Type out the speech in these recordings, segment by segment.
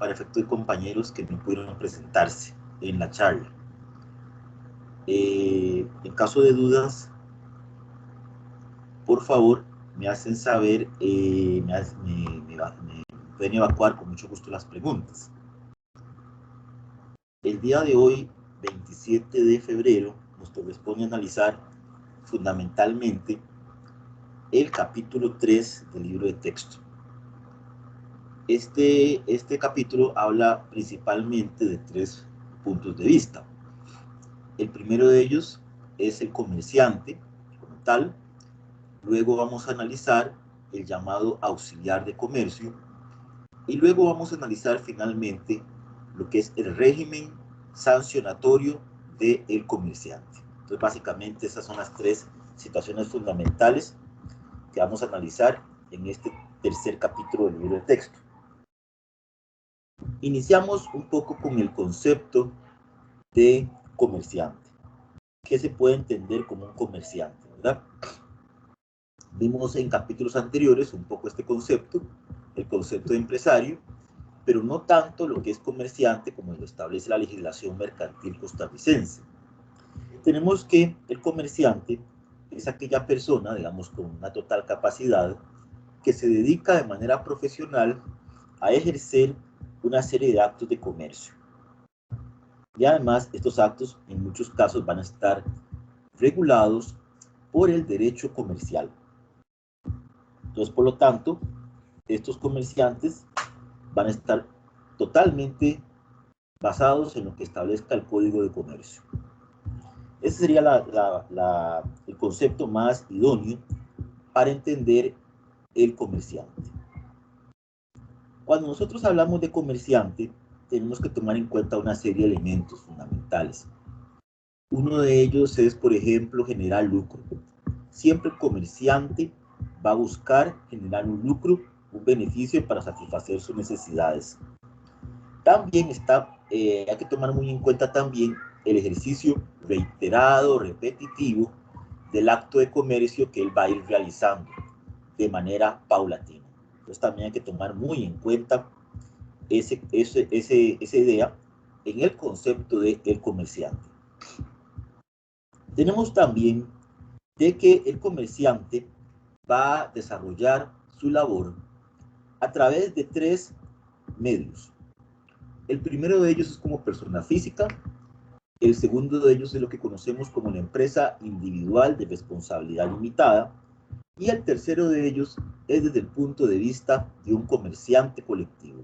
para efecto de compañeros que no pudieron presentarse en la charla. En caso de dudas, por favor, me hacen saber, me pueden evacuar con mucho gusto las preguntas. El día de hoy, 27 de febrero, nos corresponde analizar fundamentalmente el capítulo 3 del libro de texto. Este capítulo habla principalmente de 3 puntos de vista. El primero de ellos es el comerciante como tal. Luego vamos a analizar el llamado auxiliar de comercio. Y luego vamos a analizar finalmente lo que es el régimen sancionatorio del comerciante. Entonces, básicamente, esas son las 3 situaciones fundamentales que vamos a analizar en este tercer capítulo del libro de texto. Iniciamos un poco con el concepto de comerciante. ¿Qué se puede entender como un comerciante, verdad? Vimos en capítulos anteriores un poco este concepto, el concepto de empresario, pero no tanto lo que es comerciante como lo establece la legislación mercantil costarricense. Tenemos que el comerciante es aquella persona, digamos, con una total capacidad que se dedica de manera profesional a ejercer una serie de actos de comercio. Y además, estos actos en muchos casos van a estar regulados por el derecho comercial. Entonces, por lo tanto, estos comerciantes van a estar totalmente basados en lo que establezca el Código de Comercio. Ese sería el concepto más idóneo para entender el comerciante. Cuando nosotros hablamos de comerciante, tenemos que tomar en cuenta una serie de elementos fundamentales. Uno de ellos es, por ejemplo, generar lucro. Siempre el comerciante va a buscar generar un lucro, un beneficio para satisfacer sus necesidades. También hay que tomar muy en cuenta también el ejercicio reiterado, repetitivo del acto de comercio que él va a ir realizando de manera paulatina. Entonces también hay que tomar muy en cuenta esa idea en el concepto de el comerciante. Tenemos también de que el comerciante va a desarrollar su labor a través de 3 medios. El primero de ellos es como persona física, el segundo de ellos es lo que conocemos como la empresa individual de responsabilidad limitada, y el tercero de ellos es desde el punto de vista de un comerciante colectivo.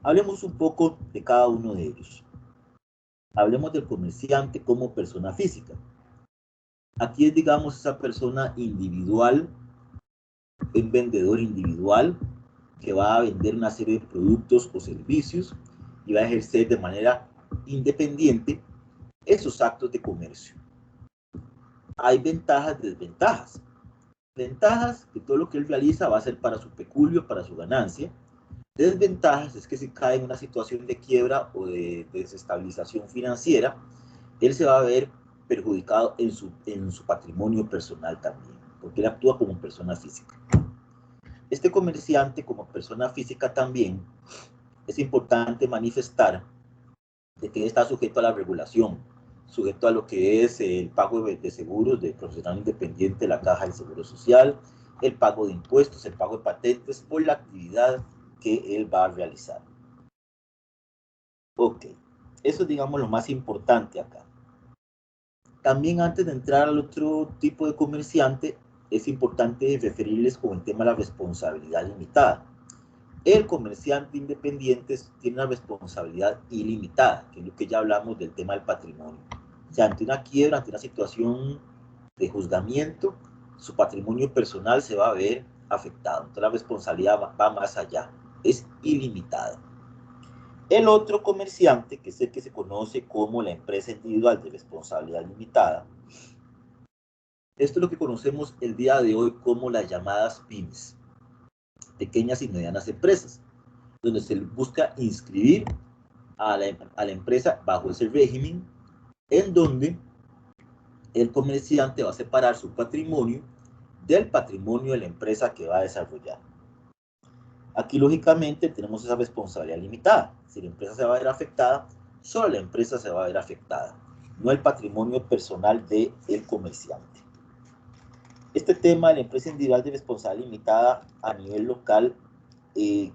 Hablemos un poco de cada uno de ellos. Hablemos del comerciante como persona física. Aquí es, digamos, esa persona individual, un vendedor individual que va a vender una serie de productos o servicios y va a ejercer de manera independiente esos actos de comercio. Hay ventajas y desventajas. Ventajas, que todo lo que él realiza va a ser para su peculio, para su ganancia. Desventajas es que si cae en una situación de quiebra o de desestabilización financiera, él se va a ver perjudicado en su patrimonio personal también, porque él actúa como persona física. Este comerciante como persona física también es importante manifestar de que está sujeto a la regulación, sujeto a lo que es el pago de seguros de profesional independiente de la Caja del Seguro Social, el pago de impuestos, el pago de patentes por la actividad que él va a realizar. Ok, eso es, digamos, lo más importante acá. También antes de entrar al otro tipo de comerciante, es importante referirles con el tema de la responsabilidad limitada. El comerciante independiente tiene una responsabilidad ilimitada, que es lo que ya hablamos del tema del patrimonio. O sea, ante una quiebra, ante una situación de juzgamiento, su patrimonio personal se va a ver afectado. Entonces la responsabilidad va más allá, es ilimitada. El otro comerciante, que es el que se conoce como la empresa individual de responsabilidad limitada, esto es lo que conocemos el día de hoy como las llamadas pymes, pequeñas y medianas empresas, donde se busca inscribir a la empresa bajo ese régimen, en donde el comerciante va a separar su patrimonio del patrimonio de la empresa que va a desarrollar. Aquí, lógicamente, tenemos esa responsabilidad limitada. Si la empresa se va a ver afectada, solo la empresa se va a ver afectada, no el patrimonio personal del comerciante. Este tema de la empresa individual de responsabilidad limitada a nivel local,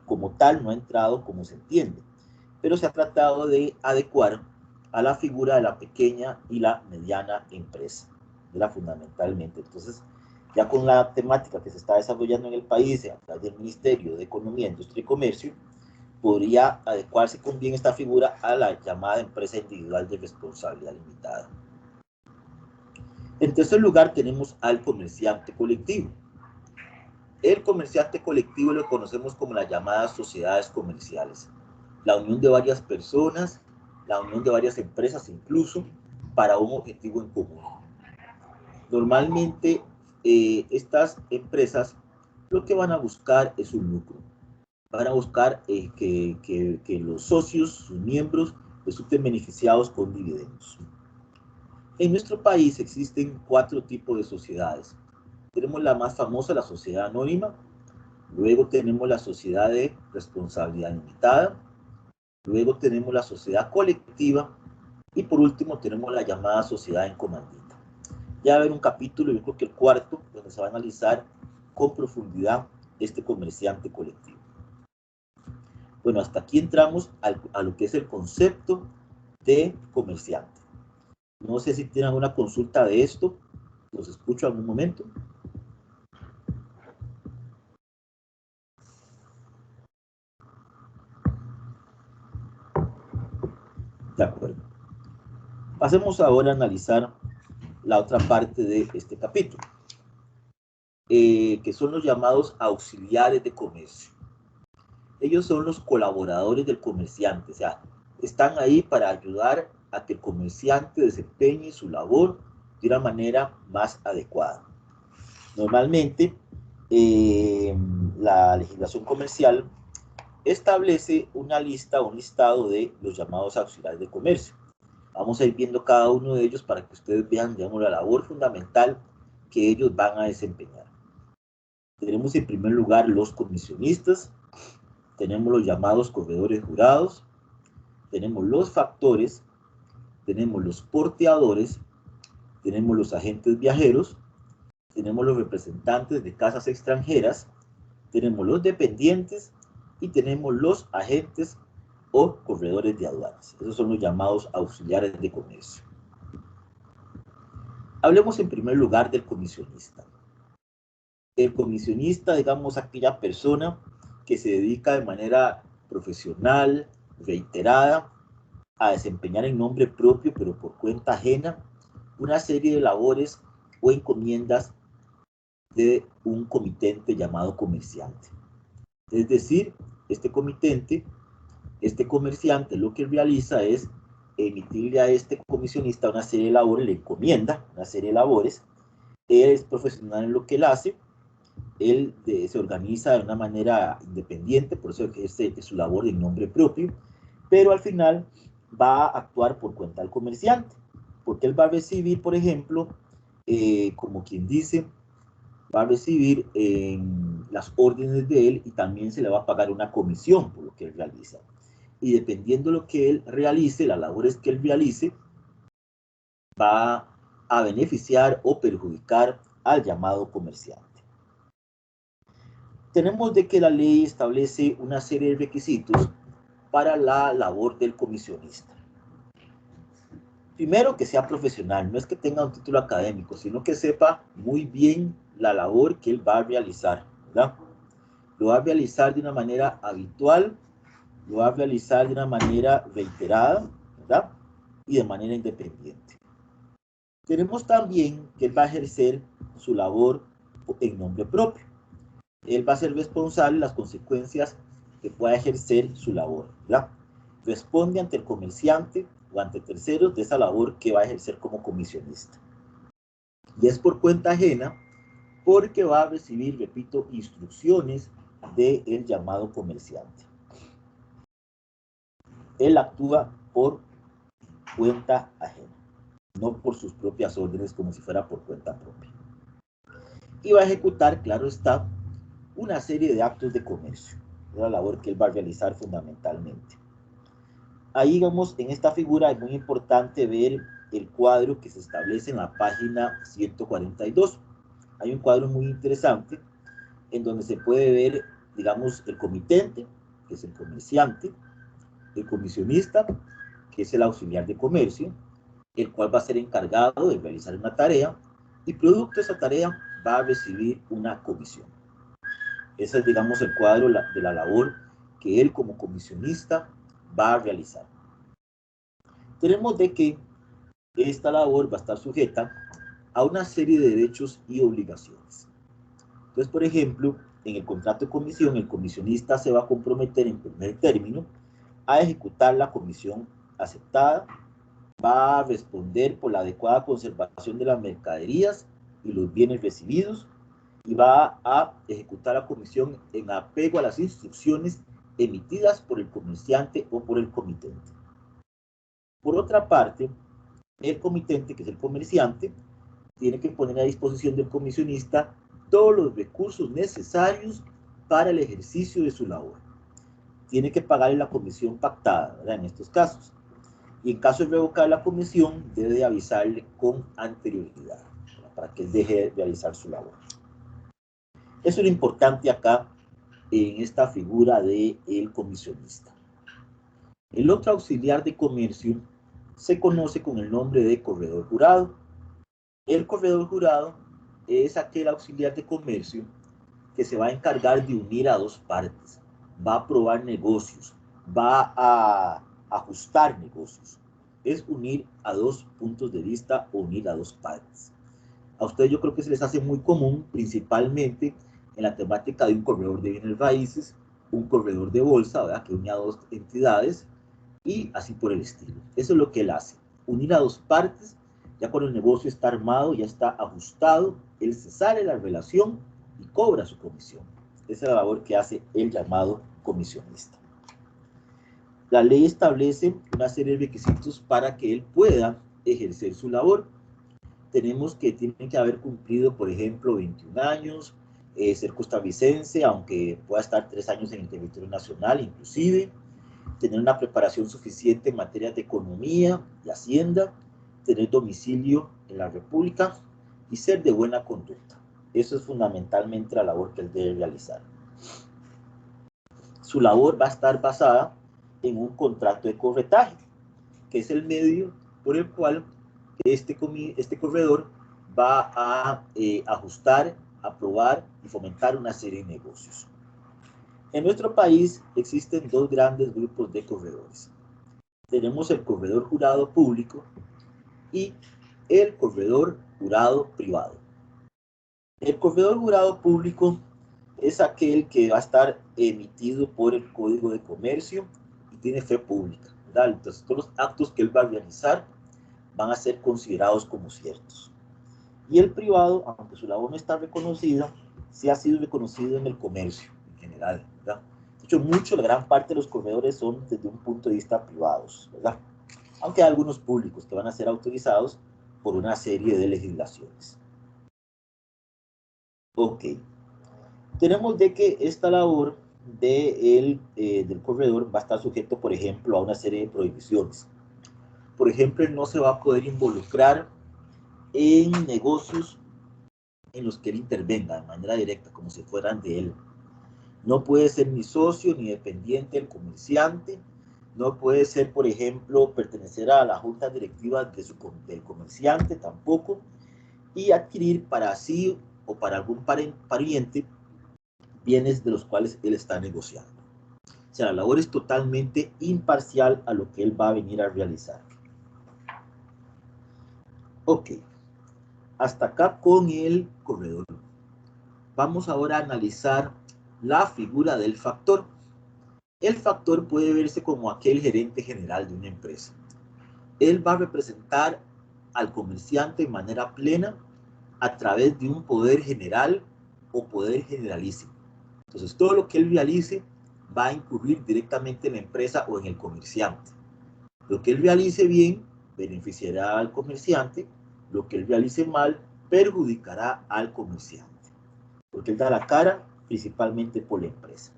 como tal, no ha entrado como se entiende, pero se ha tratado de adecuar a la figura de la pequeña y la mediana empresa, fundamentalmente. Entonces, ya con la temática que se está desarrollando en el país a través del Ministerio de Economía, Industria y Comercio, podría adecuarse con bien esta figura a la llamada empresa individual de responsabilidad limitada. En tercer lugar, tenemos al comerciante colectivo. El comerciante colectivo lo conocemos como las llamadas sociedades comerciales, la unión de varias personas, la unión de varias empresas incluso, para un objetivo en común. Normalmente, estas empresas lo que van a buscar es un lucro. Van a buscar que los socios, sus miembros, resulten beneficiados con dividendos. En nuestro país existen 4 tipos de sociedades. Tenemos la más famosa, la sociedad anónima. Luego tenemos la sociedad de responsabilidad limitada. Luego tenemos la sociedad colectiva. Y por último tenemos la llamada sociedad en comandita. Ya va a haber un capítulo, yo creo que el 4, donde se va a analizar con profundidad este comerciante colectivo. Bueno, hasta aquí entramos a lo que es el concepto de comerciante. No sé si tienen alguna consulta de esto. Los escucho algún momento. De acuerdo. Pasemos ahora a analizar la otra parte de este capítulo, que son los llamados auxiliares de comercio. Ellos son los colaboradores del comerciante, o sea, están ahí para ayudar a que el comerciante desempeñe su labor de una manera más adecuada. Normalmente, la legislación comercial establece una lista, un listado de los llamados auxiliares de comercio. Vamos a ir viendo cada uno de ellos para que ustedes vean, digamos, la labor fundamental que ellos van a desempeñar. Tenemos en primer lugar los comisionistas, tenemos los llamados corredores jurados, tenemos los factores, tenemos los porteadores, tenemos los agentes viajeros, tenemos los representantes de casas extranjeras, tenemos los dependientes y tenemos los agentes o corredores de aduanas. Esos son los llamados auxiliares de comercio. Hablemos en primer lugar del comisionista. El comisionista, digamos, aquella persona que se dedica de manera profesional, reiterada, a desempeñar en nombre propio, pero por cuenta ajena, una serie de labores o encomiendas de un comitente llamado comerciante. Es decir, este comitente, este comerciante, lo que realiza es emitirle a este comisionista una serie de labores, le encomienda una serie de labores. Él es profesional en lo que él hace, él se organiza de una manera independiente, por eso es su labor en nombre propio, pero al final va a actuar por cuenta del comerciante, porque él va a recibir, por ejemplo, como quien dice, va a recibir las órdenes de él y también se le va a pagar una comisión por lo que él realiza. Y dependiendo de lo que él realice, las labores que él realice, va a beneficiar o perjudicar al llamado comerciante. Tenemos de que la ley establece una serie de requisitos para la labor del comisionista. Primero, que sea profesional, no es que tenga un título académico, sino que sepa muy bien la labor que él va a realizar, ¿verdad? Lo va a realizar de una manera habitual, lo va a realizar de una manera reiterada, ¿verdad? Y de manera independiente. Tenemos también que él va a ejercer su labor en nombre propio. Él va a ser responsable de las consecuencias que pueda ejercer su labor, ¿verdad? Responde ante el comerciante o ante terceros de esa labor que va a ejercer como comisionista. Y es por cuenta ajena porque va a recibir, repito, instrucciones del llamado comerciante. Él actúa por cuenta ajena, no por sus propias órdenes como si fuera por cuenta propia. Y va a ejecutar, claro está, una serie de actos de comercio. Es la labor que él va a realizar fundamentalmente. Ahí vamos, en esta figura es muy importante ver el cuadro que se establece en la página 142. Hay un cuadro muy interesante en donde se puede ver, digamos, el comitente, que es el comerciante, el comisionista, que es el auxiliar de comercio, el cual va a ser encargado de realizar una tarea y producto de esa tarea va a recibir una comisión. Ese es, digamos, el cuadro de la labor que él como comisionista va a realizar. Tenemos de que esta labor va a estar sujeta a una serie de derechos y obligaciones. Entonces, por ejemplo, en el contrato de comisión, el comisionista se va a comprometer en primer término a ejecutar la comisión aceptada, va a responder por la adecuada conservación de las mercaderías y los bienes recibidos y va a ejecutar la comisión en apego a las instrucciones emitidas por el comerciante o por el comitente. Por otra parte, el comitente, que es el comerciante, tiene que poner a disposición del comisionista todos los recursos necesarios para el ejercicio de su labor. Tiene que pagarle la comisión pactada, ¿verdad? En estos casos. Y en caso de revocar la comisión, debe avisarle con anterioridad, ¿verdad? Para que él deje de realizar su labor. Eso es lo importante acá en esta figura del comisionista. El otro auxiliar de comercio se conoce con el nombre de corredor jurado. El corredor jurado es aquel auxiliar de comercio que se va a encargar de unir a dos partes, va a probar negocios, va a ajustar negocios. Es unir a dos puntos de vista o unir a dos partes. A ustedes yo creo que se les hace muy común, principalmente en la temática de un corredor de bienes raíces, un corredor de bolsa, ¿verdad? Que une a dos entidades y así por el estilo. Eso es lo que él hace, unir a dos partes. Ya cuando el negocio está armado, ya está ajustado, él se sale de la relación y cobra su comisión. Esa es la labor que hace el llamado comisionista. La ley establece una serie de requisitos para que él pueda ejercer su labor. Tenemos que tiene que haber cumplido, por ejemplo, 21 años, ser costarricense, aunque pueda estar 3 años en el territorio nacional, inclusive, tener una preparación suficiente en materia de economía y hacienda, tener domicilio en la República y ser de buena conducta. Eso es fundamentalmente la labor que él debe realizar. Su labor va a estar basada en un contrato de corretaje, que es el medio por el cual este corredor va a ajustar, aprobar y fomentar una serie de negocios. En nuestro país existen dos grandes grupos de corredores. Tenemos el corredor jurado público y el corredor jurado privado. El corredor jurado público es aquel que va a estar emitido por el Código de Comercio y tiene fe pública, ¿verdad? Entonces, todos los actos que él va a realizar van a ser considerados como ciertos. Y el privado, aunque su labor no está reconocida, sí ha sido reconocido en el comercio en general, ¿verdad? De hecho, la gran parte de los corredores son desde un punto de vista privados, ¿verdad? Aunque hay algunos públicos que van a ser autorizados por una serie de legislaciones. Ok. Tenemos de que esta labor del corredor va a estar sujeto, por ejemplo, a una serie de prohibiciones. Por ejemplo, él no se va a poder involucrar en negocios en los que él intervenga de manera directa, como si fueran de él. No puede ser ni socio ni dependiente del comerciante. No puede ser, por ejemplo, pertenecer a la junta directiva del comerciante tampoco. Y adquirir para sí o para algún pariente bienes de los cuales él está negociando. O sea, la labor es totalmente imparcial a lo que él va a venir a realizar. Ok. Hasta acá con el corredor. Vamos ahora a analizar la figura del factor. El factor puede verse como aquel gerente general de una empresa. Él va a representar al comerciante de manera plena a través de un poder general o poder generalísimo. Entonces, todo lo que él realice va a incurrir directamente en la empresa o en el comerciante. Lo que él realice bien beneficiará al comerciante, lo que él realice mal perjudicará al comerciante, porque él da la cara principalmente por la empresa.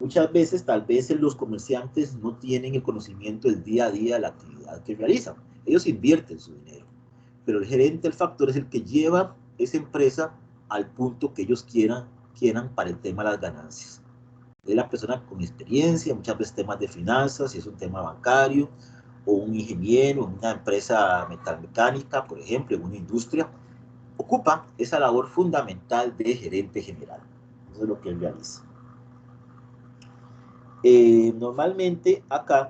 Muchas veces, tal vez los comerciantes no tienen el conocimiento del día a día de la actividad que realizan. Ellos invierten su dinero, pero el gerente del factor es el que lleva esa empresa al punto que ellos quieran para el tema de las ganancias. Es la persona con experiencia, muchas veces temas de finanzas, si es un tema bancario, o un ingeniero, una empresa metalmecánica, por ejemplo, en una industria, ocupa esa labor fundamental de gerente general. Eso es lo que él realiza. Normalmente acá,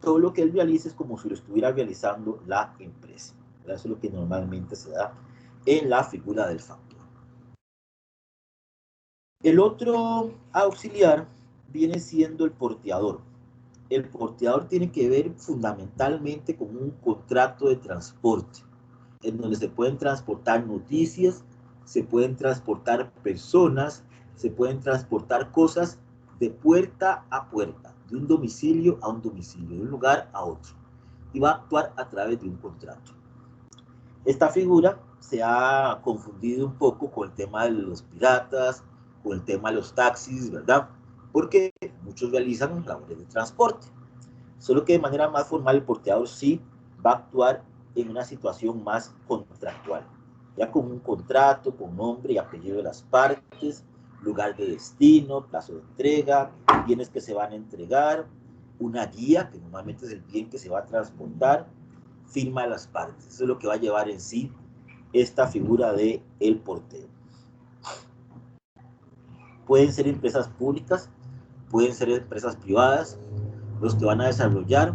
todo lo que él realiza es como si lo estuviera realizando la empresa. Eso es lo que normalmente se da en la figura del factor. El otro auxiliar viene siendo el porteador. El porteador tiene que ver fundamentalmente con un contrato de transporte, en donde se pueden transportar noticias, se pueden transportar personas, se pueden transportar cosas de puerta a puerta, de un domicilio a un domicilio, de un lugar a otro, y va a actuar a través de un contrato. Esta figura se ha confundido un poco con el tema de los piratas, con el tema de los taxis, ¿verdad? Porque muchos realizan labores de transporte. Solo que de manera más formal el porteador sí va a actuar en una situación más contractual, ya con un contrato, con nombre y apellido de las partes, lugar de destino, plazo de entrega, bienes que se van a entregar, una guía, que normalmente es el bien que se va a transportar, firma de las partes. Eso es lo que va a llevar en sí esta figura de el porteo. Pueden ser empresas públicas, pueden ser empresas privadas, los que van a desarrollar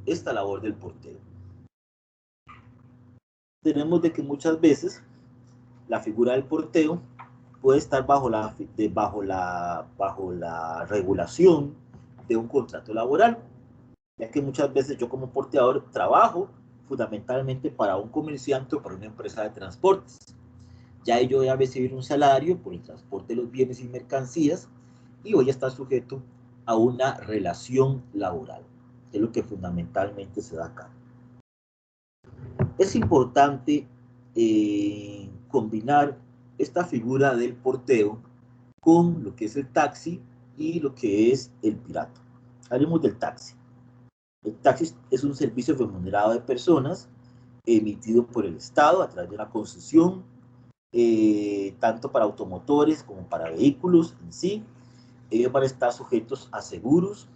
esta labor del porteo. Tenemos de que muchas veces la figura del porteo puede estar bajo la regulación de un contrato laboral, ya que muchas veces yo como porteador trabajo fundamentalmente para un comerciante o para una empresa de transportes. Ya yo voy a recibir un salario por el transporte de los bienes y mercancías y voy a estar sujeto a una relación laboral, que es lo que fundamentalmente se da acá. Es importante combinar esta figura del porteo con lo que es el taxi y lo que es el pirata. Hablemos del taxi. El taxi es un servicio remunerado de personas emitido por el Estado a través de una concesión, tanto para automotores como para vehículos en sí. Ellos van a estar sujetos a seguros,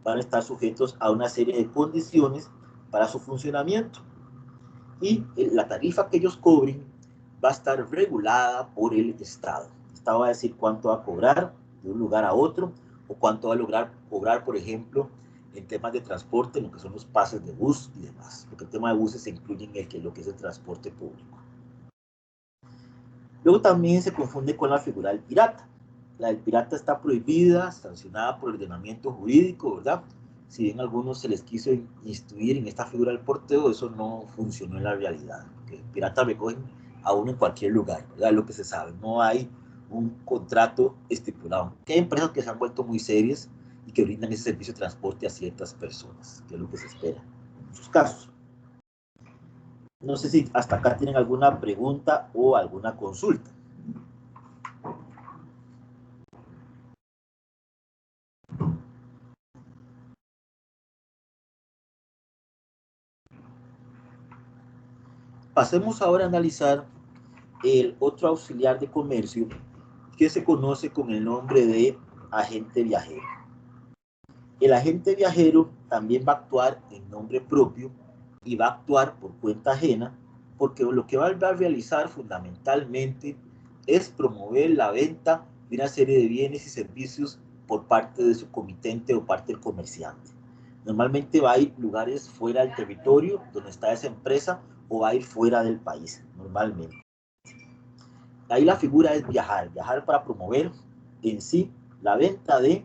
van a estar sujetos a una serie de condiciones para su funcionamiento. Y la tarifa que ellos cobren va a estar regulada por el Estado. El Estado va a decir cuánto va a cobrar de un lugar a otro, o cuánto va a lograr cobrar, por ejemplo, en temas de transporte, en lo que son los pases de bus y demás. Porque el tema de buses se incluye en lo que es el transporte público. Luego también se confunde con la figura del pirata. La del pirata está prohibida, sancionada por el ordenamiento jurídico, ¿verdad? Si bien a algunos se les quiso instruir en esta figura del porteo, eso no funcionó en la realidad. Porque el pirata recogen a uno en cualquier lugar, ¿verdad? Es lo que se sabe. No hay un contrato estipulado. Que hay empresas que se han vuelto muy serias y que brindan ese servicio de transporte a ciertas personas, que es lo que se espera en muchos casos. No sé si hasta acá tienen alguna pregunta o alguna consulta. Pasemos ahora a analizar el otro auxiliar de comercio que se conoce con el nombre de agente viajero. El agente viajero también va a actuar en nombre propio y va a actuar por cuenta ajena, porque lo que va a realizar fundamentalmente es promover la venta de una serie de bienes y servicios por parte de su comitente o parte del comerciante. Normalmente va a ir lugares fuera del territorio donde está esa empresa, o va a ir fuera del país, normalmente. Ahí la figura es viajar para promover en sí la venta de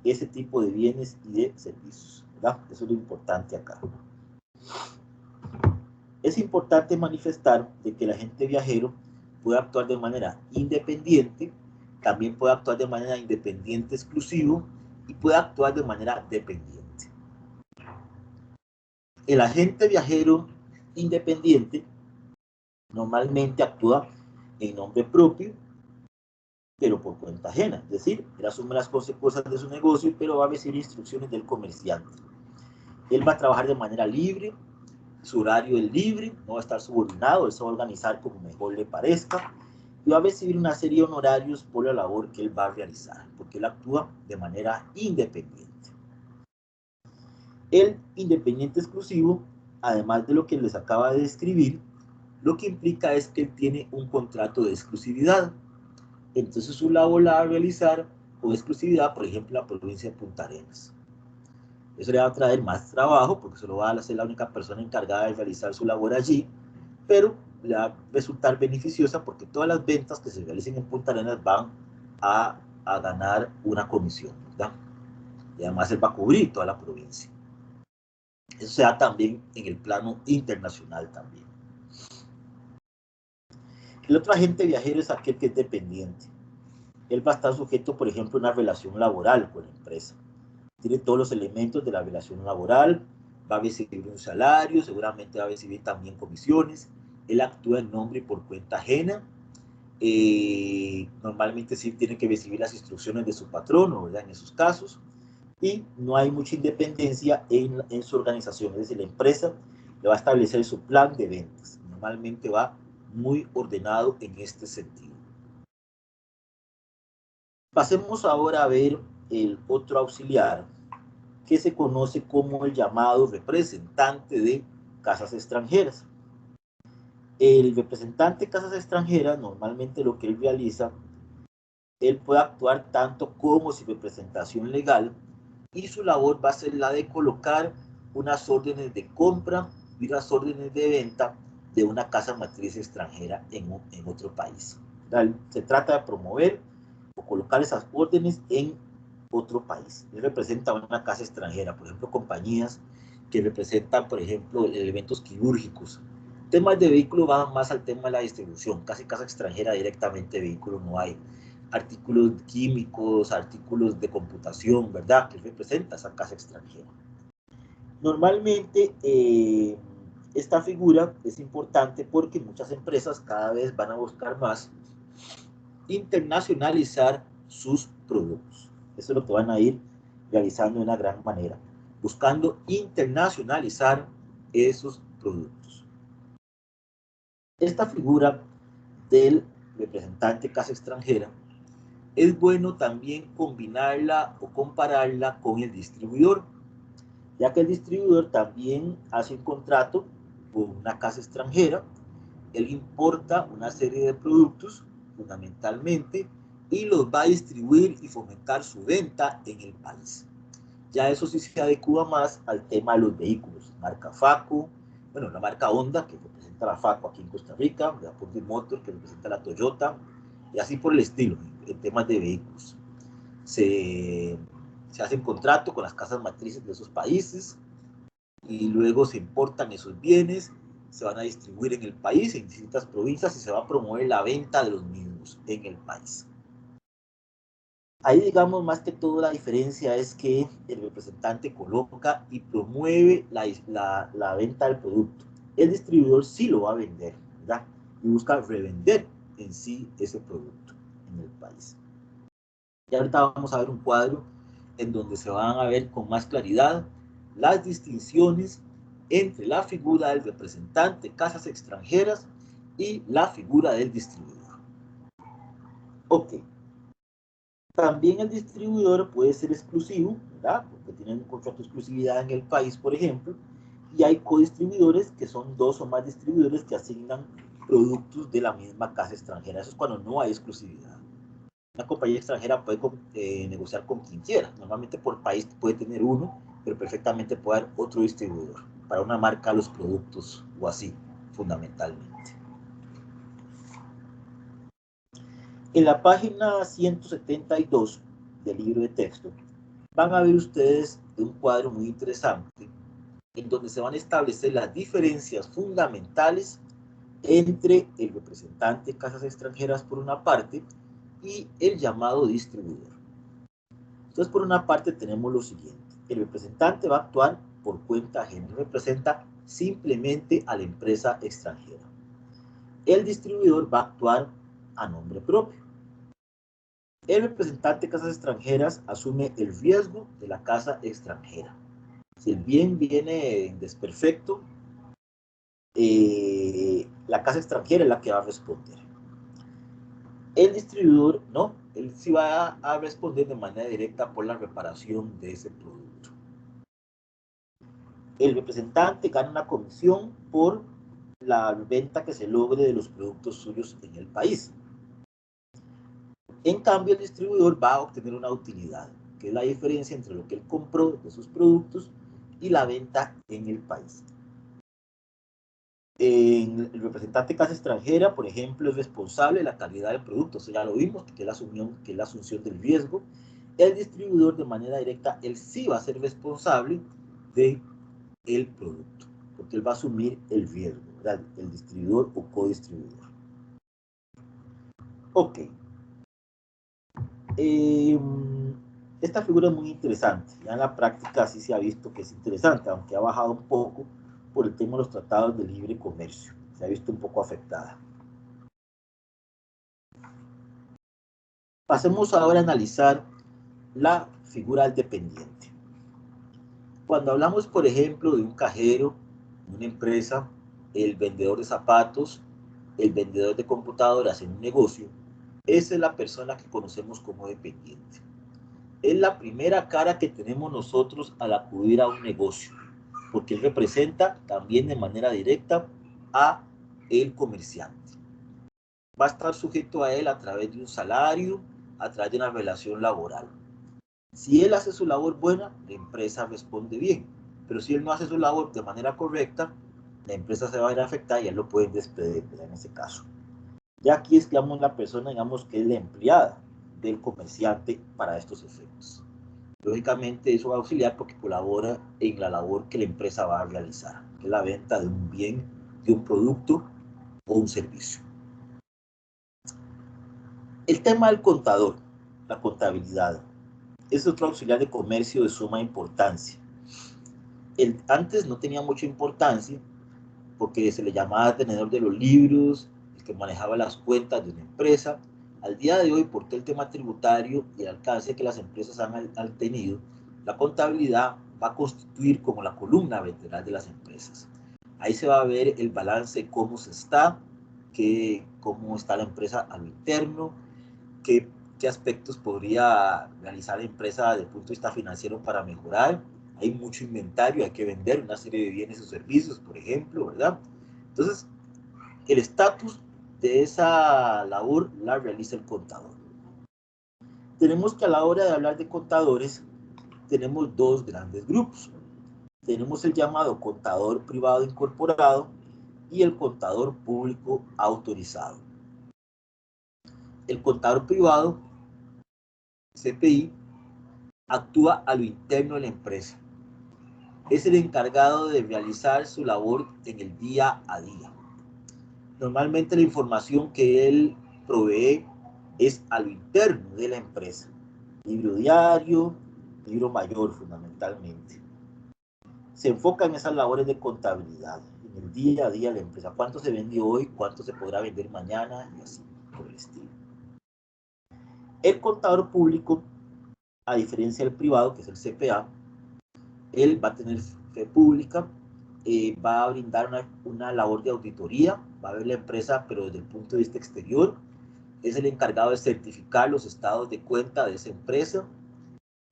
ese tipo de bienes y de servicios, ¿verdad? Eso es lo importante acá. Es importante manifestar de que el agente viajero puede actuar de manera independiente, también puede actuar de manera independiente exclusivo y puede actuar de manera dependiente. El agente viajero independiente normalmente actúa en nombre propio pero por cuenta ajena. Es decir, él asume las consecuencias de su negocio, pero va a recibir instrucciones del comerciante. Él va a trabajar de manera libre, su horario es libre, no va a estar subordinado, él se va a organizar como mejor le parezca, y va a recibir una serie de honorarios por la labor que él va a realizar, porque él actúa de manera independiente. El independiente exclusivo, además de lo que les acaba de describir, lo que implica es que él tiene un contrato de exclusividad. Entonces su labor la va a realizar con exclusividad, por ejemplo, la provincia de Punta Arenas. Eso le va a traer más trabajo, porque se lo va a hacer la única persona encargada de realizar su labor allí, pero le va a resultar beneficiosa porque todas las ventas que se realicen en Punta Arenas van a ganar una comisión, ¿verdad? Y además él va a cubrir toda la provincia. Eso se da también en el plano internacional también. El otro agente viajero es aquel que es dependiente. Él va a estar sujeto, por ejemplo, a una relación laboral con la empresa. Tiene todos los elementos de la relación laboral, va a recibir un salario, seguramente va a recibir también comisiones. Él actúa en nombre y por cuenta ajena. Normalmente sí tiene que recibir las instrucciones de su patrono, ¿verdad? En esos casos. Y no hay mucha independencia en su organización. Es decir, la empresa le va a establecer su plan de ventas. Normalmente va muy ordenado en este sentido. Pasemos ahora a ver el otro auxiliar, que se conoce como el llamado representante de casas extranjeras. El representante de casas extranjeras, normalmente lo que él realiza, él puede actuar tanto como sin representación legal, y su labor va a ser la de colocar unas órdenes de compra y unas órdenes de venta de una casa matriz extranjera en otro país. Se trata de promover o colocar esas órdenes en otro país. Él representa una casa extranjera, por ejemplo, compañías que representan, por ejemplo, elementos quirúrgicos. Temas de vehículos van más al tema de la distribución, casi casa extranjera directamente vehículos no hay. Artículos químicos, artículos de computación, ¿verdad? Que representa esa casa extranjera. Normalmente, esta figura es importante porque muchas empresas cada vez van a buscar más internacionalizar sus productos. Eso es lo que van a ir realizando de una gran manera, buscando internacionalizar esos productos. Esta figura del representante casa extranjera es bueno también combinarla o compararla con el distribuidor, ya que el distribuidor también hace un contrato con una casa extranjera, él importa una serie de productos fundamentalmente y los va a distribuir y fomentar su venta en el país. Ya eso sí se adecua más al tema de los vehículos, marca Faco, bueno, la marca Honda, que representa la Faco aquí en Costa Rica, la Ford Motor, que representa la Toyota, y así por el estilo, en temas de vehículos. Se hacen contratos con las casas matrices de esos países y luego se importan esos bienes, se van a distribuir en el país, en distintas provincias, y se va a promover la venta de los mismos en el país. Ahí, digamos, más que todo la diferencia es que el representante coloca y promueve la venta del producto. El distribuidor sí lo va a vender, ¿verdad? Y busca revender en sí ese producto en el país. Y ahorita vamos a ver un cuadro en donde se van a ver con más claridad las distinciones entre la figura del representante de casas extranjeras y la figura del distribuidor. Ok. También el distribuidor puede ser exclusivo, ¿verdad? Porque tienen un contrato de exclusividad en el país, por ejemplo, y hay codistribuidores que son dos o más distribuidores que asignan productos de la misma casa extranjera. Eso es cuando no hay exclusividad. Una compañía extranjera puede negociar con quien quiera. Normalmente por país puede tener uno, pero perfectamente puede haber otro distribuidor para una marca, los productos o así, fundamentalmente. En la página 172 del libro de texto van a ver ustedes un cuadro muy interesante en donde se van a establecer las diferencias fundamentales entre el representante de casas extranjeras por una parte y el llamado distribuidor. Entonces, por una parte tenemos lo siguiente. El representante va a actuar por cuenta ajena, representa simplemente a la empresa extranjera. El distribuidor va a actuar a nombre propio. El representante de casas extranjeras asume el riesgo de la casa extranjera. Si el bien viene en desperfecto, la casa extranjera es la que va a responder. El distribuidor, no, él sí va a responder de manera directa por la reparación de ese producto. El representante gana una comisión por la venta que se logre de los productos suyos en el país. En cambio, el distribuidor va a obtener una utilidad, que es la diferencia entre lo que él compró de sus productos y la venta en el país. El representante de casa extranjera, por ejemplo, es responsable de la calidad del producto, eso ya lo vimos, que es la asunción del riesgo. El distribuidor, de manera directa, él sí va a ser responsable del producto, porque él va a asumir el riesgo, ¿verdad? El distribuidor o codistribuidor. Ok. Esta figura es muy interesante. Ya en la práctica sí se ha visto que es interesante, aunque ha bajado un poco por el tema de los tratados de libre comercio. Se ha visto un poco afectada. Pasemos ahora a analizar la figura del dependiente. Cuando hablamos, por ejemplo, de un cajero, una empresa, el vendedor de zapatos, el vendedor de computadoras en un negocio, esa es la persona que conocemos como dependiente. Es la primera cara que tenemos nosotros al acudir a un negocio, porque él representa también de manera directa a el comerciante. Va a estar sujeto a él a través de un salario, a través de una relación laboral. Si él hace su labor buena, la empresa responde bien, pero si él no hace su labor de manera correcta, la empresa se va a ver afectada y él lo pueden despedir en ese caso. Ya aquí es, digamos, la persona, digamos, que es la empleada del comerciante para estos efectos. Lógicamente eso va a auxiliar porque colabora en la labor que la empresa va a realizar, que es la venta de un bien, de un producto o un servicio. El tema del contador, la contabilidad, es otro auxiliar de comercio de suma importancia. Antes no tenía mucha importancia porque se le llamaba tenedor de los libros, el que manejaba las cuentas de una empresa. Al día de hoy, por todo el tema tributario y el alcance que las empresas han tenido, la contabilidad va a constituir como la columna vertebral de las empresas. Ahí se va a ver el balance, cómo se está, cómo está la empresa a lo interno, qué aspectos podría realizar la empresa desde el punto de vista financiero para mejorar. Hay mucho inventario, hay que vender una serie de bienes o servicios, por ejemplo, ¿verdad? Entonces, el estatus de esa labor la realiza el contador. Tenemos que a la hora de hablar de contadores, tenemos dos grandes grupos. Tenemos el llamado contador privado incorporado y el contador público autorizado. El contador privado, CPI, actúa a lo interno de la empresa. Es el encargado de realizar su labor en el día a día. Normalmente la información que él provee es a lo interno de la empresa. Libro diario, libro mayor fundamentalmente. Se enfoca en esas labores de contabilidad, en el día a día de la empresa. ¿Cuánto se vendió hoy? ¿Cuánto se podrá vender mañana? Y así, por el estilo. El contador público, a diferencia del privado, que es el CPA, él va a tener fe pública, va a brindar una labor de auditoría, va a ver la empresa, pero desde el punto de vista exterior, es el encargado de certificar los estados de cuenta de esa empresa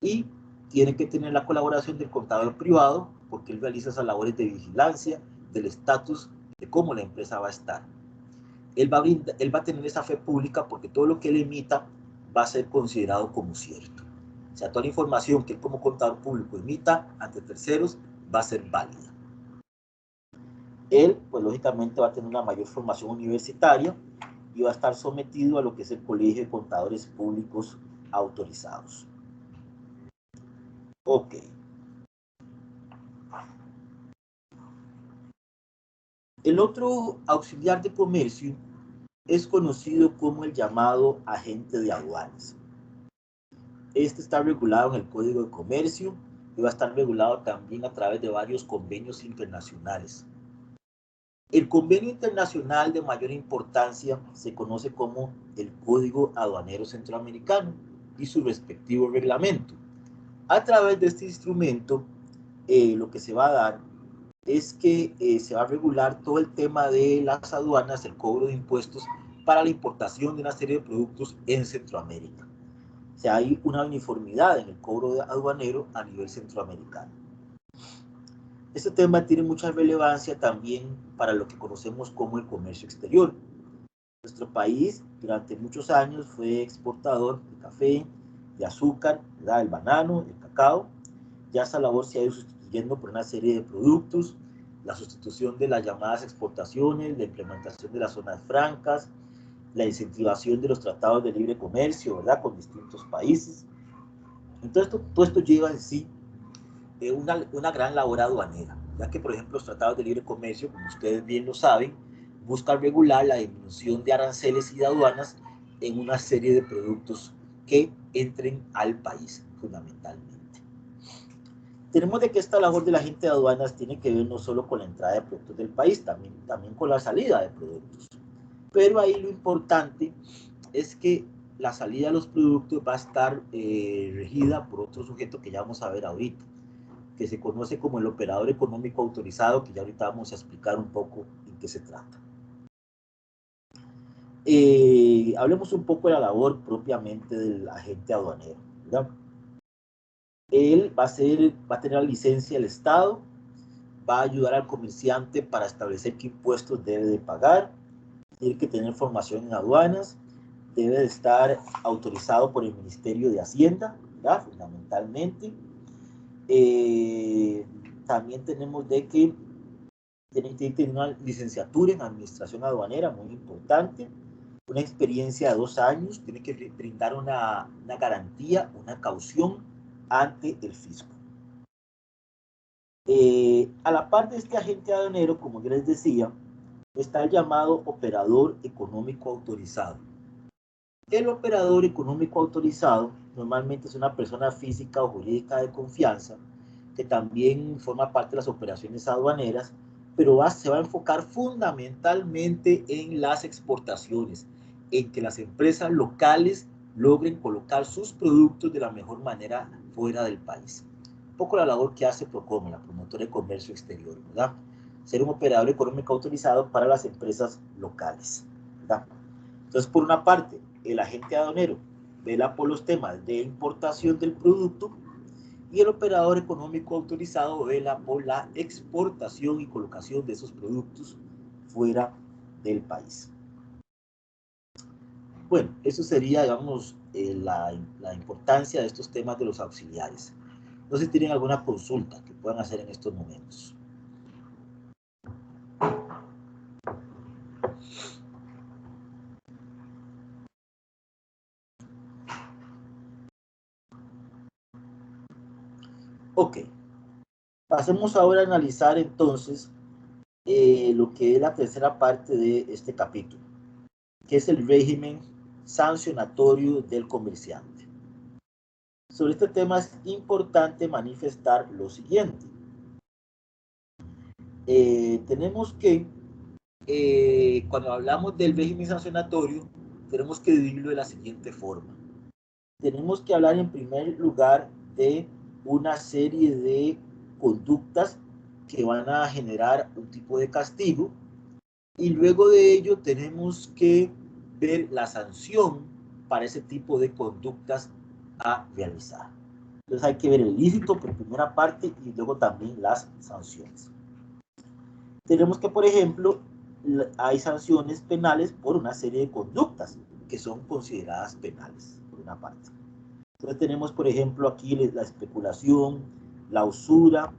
y tiene que tener la colaboración del contador privado porque él realiza esas labores de vigilancia del estatus de cómo la empresa va a estar. Él va a tener esa fe pública porque todo lo que él emita va a ser considerado como cierto. O sea, toda la información que él como contador público emita ante terceros va a ser válida. Él, pues lógicamente va a tener una mayor formación universitaria y va a estar sometido a lo que es el Colegio de Contadores Públicos Autorizados. Ok. El otro auxiliar de comercio es conocido como el llamado agente de aduanas. Este está regulado en el Código de Comercio y va a estar regulado también a través de varios convenios internacionales. El convenio internacional de mayor importancia se conoce como el Código Aduanero Centroamericano y su respectivo reglamento. A través de este instrumento, lo que se va a dar es que se va a regular todo el tema de las aduanas, el cobro de impuestos para la importación de una serie de productos en Centroamérica. O sea, hay una uniformidad en el cobro aduanero a nivel centroamericano. Este tema tiene mucha relevancia también para lo que conocemos como el comercio exterior. Nuestro país durante muchos años fue exportador de café, de azúcar, ¿verdad?, el banano, el cacao. Ya esa labor se ha ido sustituyendo por una serie de productos, la sustitución de las llamadas exportaciones, la implementación de las zonas francas, la incentivación de los tratados de libre comercio, ¿verdad?, con distintos países. Entonces, todo esto lleva en sí una gran labor aduanera, ya que, por ejemplo, los tratados de libre comercio, como ustedes bien lo saben, buscan regular la disminución de aranceles y de aduanas en una serie de productos que entren al país, fundamentalmente. Tenemos de que esta labor de la gente de aduanas tiene que ver no solo con la entrada de productos del país, también con la salida de productos. Pero ahí lo importante es que la salida de los productos va a estar regida por otro sujeto que ya vamos a ver ahorita, que se conoce como el operador económico autorizado, que ya ahorita vamos a explicar un poco en qué se trata. Hablemos un poco de la labor propiamente del agente aduanero, ¿verdad? Él va a tener la licencia del Estado, va a ayudar al comerciante para establecer qué impuestos debe de pagar, tiene que tener formación en aduanas, debe de estar autorizado por el Ministerio de Hacienda, ¿verdad?, fundamentalmente. También tenemos de que tiene que tener una licenciatura en administración aduanera, muy importante, una experiencia de 2 años, tiene que brindar una garantía, una caución ante el fisco. A la par de este agente aduanero, como yo les decía, está el llamado operador económico autorizado. El operador económico autorizado normalmente es una persona física o jurídica de confianza que también forma parte de las operaciones aduaneras, pero se va a enfocar fundamentalmente en las exportaciones, en que las empresas locales logren colocar sus productos de la mejor manera fuera del país. Un poco la labor que hace Procome, la promotora de comercio exterior, ¿verdad? Ser un operador económico autorizado para las empresas locales, ¿verdad? Entonces, por una parte, el agente aduanero vela por los temas de importación del producto y el operador económico autorizado vela por la exportación y colocación de esos productos fuera del país. Bueno, eso sería, digamos, la importancia de estos temas de los auxiliares. No sé si tienen alguna consulta que puedan hacer en estos momentos. Ok, pasemos ahora a analizar entonces lo que es la tercera parte de este capítulo, que es el régimen sancionatorio del comerciante. Sobre este tema es importante manifestar lo siguiente. Tenemos que, cuando hablamos del régimen sancionatorio, tenemos que dividirlo de la siguiente forma. Tenemos que hablar en primer lugar de una serie de conductas que van a generar un tipo de castigo, y luego de ello tenemos que ver la sanción para ese tipo de conductas a realizar. Entonces hay que ver el ilícito por primera parte y luego también las sanciones. Tenemos que, por ejemplo, hay sanciones penales por una serie de conductas que son consideradas penales, por una parte. Entonces tenemos, por ejemplo, aquí la especulación, la usura,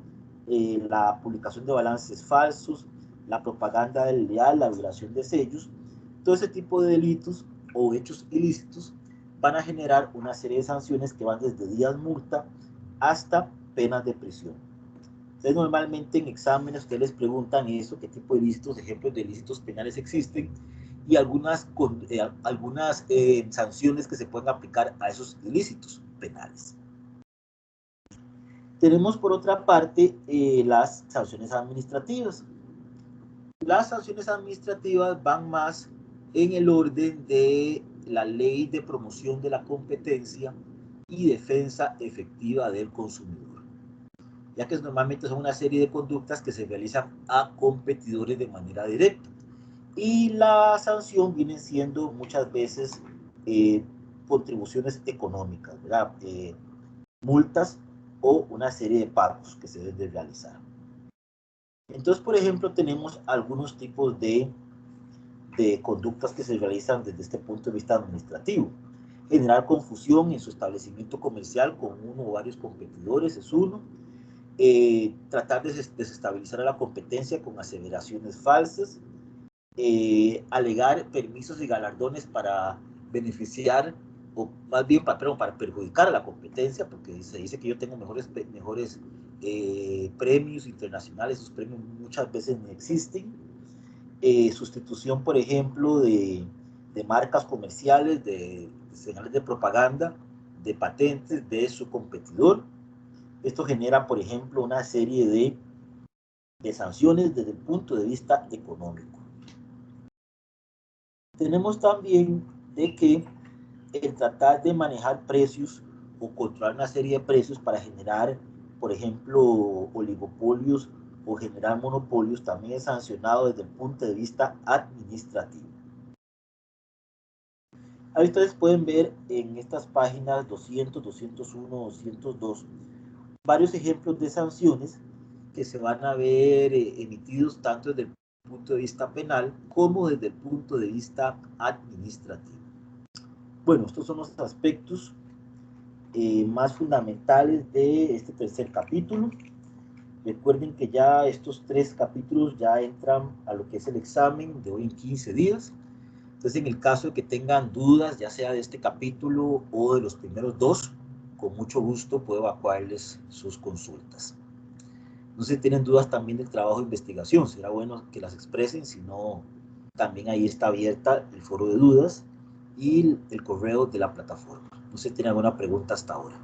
la publicación de balances falsos, la propaganda desleal, la violación de sellos. Todo ese tipo de delitos o hechos ilícitos van a generar una serie de sanciones que van desde días multa hasta penas de prisión. Entonces, normalmente en exámenes ustedes les preguntan eso, qué tipo de ilícitos, ejemplos de ilícitos penales existen, y algunas sanciones que se pueden aplicar a esos ilícitos penales. Tenemos por otra parte las sanciones administrativas. Las sanciones administrativas van más en el orden de la ley de promoción de la competencia y defensa efectiva del consumidor, ya que normalmente son una serie de conductas que se realizan a competidores de manera directa. Y la sanción viene siendo muchas veces contribuciones económicas, ¿verdad? Multas o una serie de pagos que se deben de realizar. Entonces, por ejemplo, tenemos algunos tipos de conductas que se realizan desde este punto de vista administrativo. Generar confusión en su establecimiento comercial con uno o varios competidores es uno. Tratar de desestabilizar a la competencia con aseveraciones falsas. Alegar permisos y galardones para beneficiar, o más bien para perjudicar a la competencia, porque se dice que yo tengo mejores premios internacionales, esos premios muchas veces no existen. Sustitución, por ejemplo, de marcas comerciales, de señales de propaganda, de patentes de su competidor. Esto genera, por ejemplo, una serie de sanciones desde el punto de vista económico. Tenemos también de que el tratar de manejar precios o controlar una serie de precios para generar, por ejemplo, oligopolios o generar monopolios también es sancionado desde el punto de vista administrativo. Ahí ustedes pueden ver en estas páginas 200, 201, 202 varios ejemplos de sanciones que se van a ver emitidos tanto desde el punto de vista penal como desde el punto de vista administrativo. Bueno, estos son los aspectos más fundamentales de este tercer capítulo. Recuerden que ya estos 3 capítulos ya entran a lo que es el examen de hoy en 15 días. Entonces, en el caso de que tengan dudas, ya sea de este capítulo o de los primeros 2, con mucho gusto puedo evacuarles sus consultas. No sé si tienen dudas también del trabajo de investigación, será bueno que las expresen, si no, también ahí está abierta el foro de dudas y el correo de la plataforma. No sé si tienen alguna pregunta hasta ahora.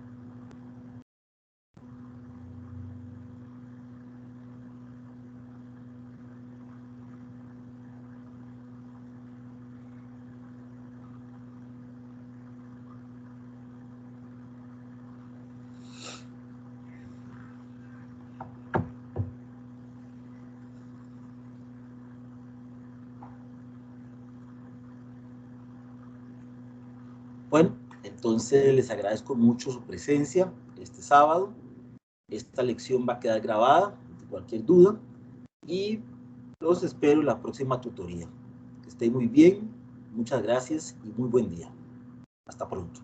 Bueno, entonces les agradezco mucho su presencia este sábado. Esta lección va a quedar grabada de cualquier duda y los espero en la próxima tutoría. Que estén muy bien, muchas gracias y muy buen día. Hasta pronto.